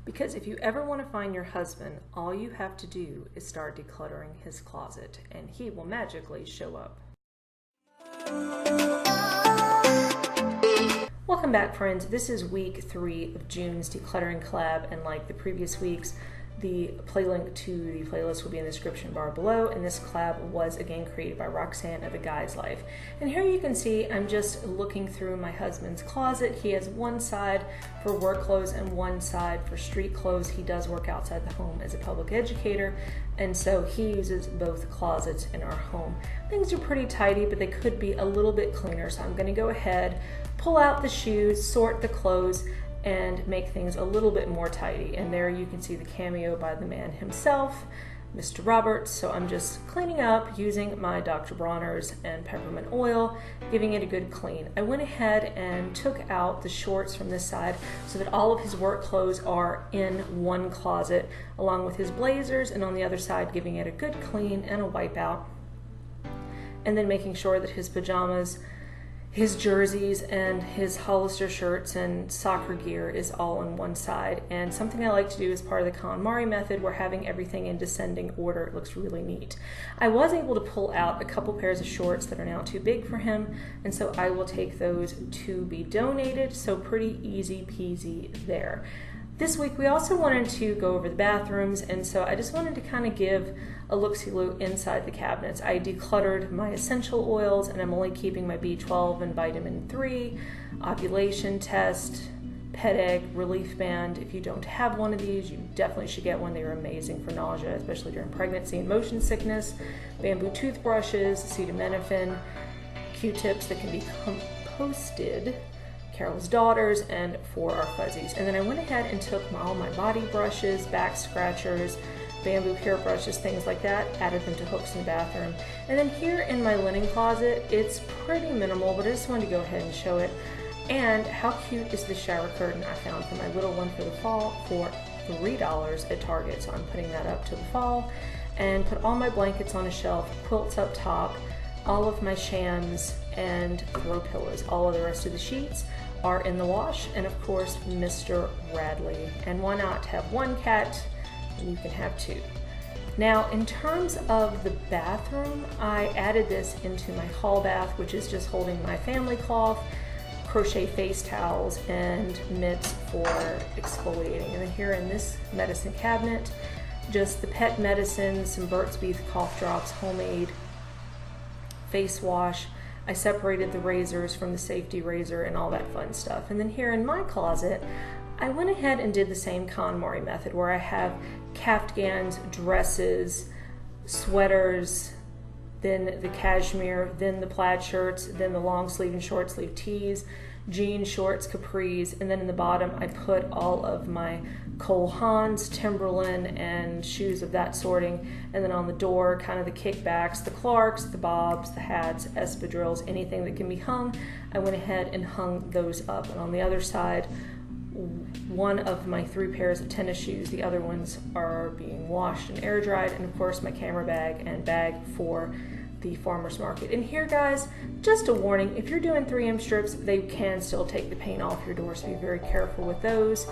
Because if you ever want to find your husband, all you have to do is start decluttering his closet, and he will magically show up. Welcome back, friends. This is week 3 of June's decluttering collab, and like the previous weeks, the play link to the playlist will be in the description bar below, and this collab was again created by Roxanne of A Guy's Life. And here you can see I'm just looking through my husband's closet. He has one side for work clothes and one side for street clothes. He does work outside the home as a public educator, and so he uses both closets in our home. Things are pretty tidy, but they could be a little bit cleaner, so I'm going to go ahead, pull out the shoes, sort the clothes, and make things a little bit more tidy. And there you can see the cameo by the man himself, Mr. Roberts. So I'm just cleaning up using my Dr. Bronner's and peppermint oil, giving it a good clean. I went ahead and took out the shorts from this side so that all of his work clothes are in one closet, along with his blazers, and on the other side giving it a good clean and a wipe out. And then making sure that his pajamas, his jerseys, and his Hollister shirts and soccer gear is all on one side. And something I like to do as part of the Kon'mari method, we're having everything in descending order. It looks really neat. I was able to pull out a couple pairs of shorts that are now too big for him, and so I will take those to be donated, so pretty easy peasy there. This week we also wanted to go over the bathrooms, and so I just wanted to kind of give a look-see-loo inside the cabinets. I decluttered my essential oils, and I'm only keeping my B12 and vitamin 3, ovulation test, pet egg, relief band. If you don't have one of these, you definitely should get one. They are amazing for nausea, especially during pregnancy and motion sickness. Bamboo toothbrushes, acetaminophen, Q-tips that can be composted, Carol's daughters, and for our fuzzies. And then I went ahead and took all my body brushes, back scratchers, bamboo hair brushes, things like that, added them to hooks in the bathroom. And then here in my linen closet, it's pretty minimal, but I just wanted to go ahead and show it. And how cute is this shower curtain I found for my little one for the fall for $3 at Target. So I'm putting that up to the fall, and put all my blankets on a shelf, quilts up top, all of my shams, and throw pillows. All of the rest of the sheets are in the wash, and of course Mr. Radley. And why not have one cat and you can have two. Now in terms of the bathroom, I added this into my hall bath, which is just holding my family cloth, crochet face towels, and mitts for exfoliating. And then here in this medicine cabinet, just the pet medicine, some Burt's Bees cough drops, homemade face wash. I separated the razors from the safety razor and all that fun stuff. And then here in my closet, I went ahead and did the same KonMari method, where I have caftans, dresses, sweaters, then the cashmere, then the plaid shirts, then the long sleeve and short sleeve tees, jean shorts, capris, and then in the bottom I put all of my Cole Haans, Timberland, and shoes of that sorting. And then on the door, kind of the kickbacks, the Clarks, the Bobs, the hats, espadrilles, anything that can be hung. I went ahead and hung those up. And on the other side, one of my 3 pairs of tennis shoes, the other ones are being washed and air dried, and of course my camera bag and bag for the farmer's market. And here, guys, just a warning, if you're doing 3M strips, they can still take the paint off your door, so be very careful with those.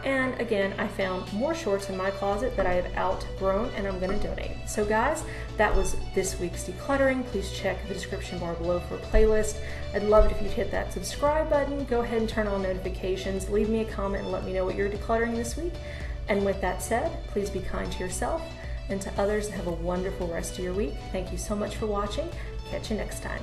And again, I found more shorts in my closet that I have outgrown, and I'm going to donate. So guys, that was this week's decluttering. Please check the description bar below for a playlist. I'd love it if you'd hit that subscribe button. Go ahead and turn on notifications. Leave me a comment and let me know what you're decluttering this week. And with that said, please be kind to yourself and to others, and have a wonderful rest of your week. Thank you so much for watching. Catch you next time.